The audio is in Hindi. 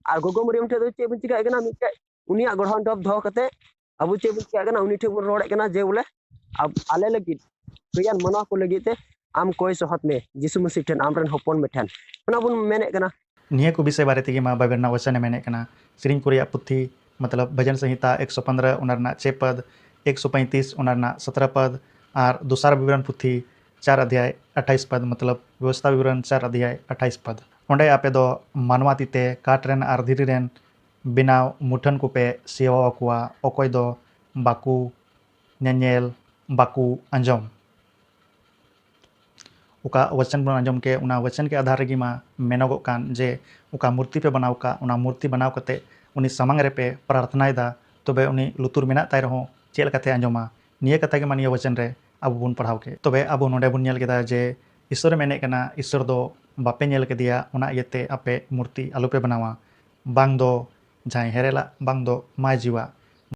और गोगो मरियम ठे चे बन चिका कना मिटे उनिया गढ़हन डब दो कते अब चे बन चिका कना उनी ठे बन रोड़े कना जे बोले अब आले लगी कयान मना को लगी ते आम कोई सोहत में यीशु मसीह ठेन आमरन होपन में ठेन ओना बुन मेने कना निये को विषय बारे तेगे मा बाइबल ना वचन मेने कना श्रीन कोरिया पुथी मतलब भजन संहिता 115 उनरना 6 पद 135 उनरना 17 पद और दूसरा विवरण पुथी 4 अध्याय 28 पद मतलब व्यवस्था विवरण 4 अध्याय 28 पद ओंडे आपे दो मानवा तीते काटरेन आर धीरी रेन बिनाव मुठन को पे सेवा अकुआ अकोय दो बाकू नेनेल बाकू अंजम उका वचन बन अंजम के उना वचन के आधार रेगी मा मेनोगो कान जे उका मूर्ति पे बनाव का उना मूर्ति बनाव कते उनी सामांग रे पे प्रार्थना दा तबे उनी लुतुर मेना ताय रहो चेल कते अंजमा निये कथा के मानिया वचन रे अब बुन पढ़ाव के तबे अब नोडे बुन नेल केदा जे ईश्वर मेने कना ईश्वर दो बापे नेल के दिया उना इयते आपे मूर्ति आलुपे बनावा बांग दो जाय हेरेला बांग दो माय जीवा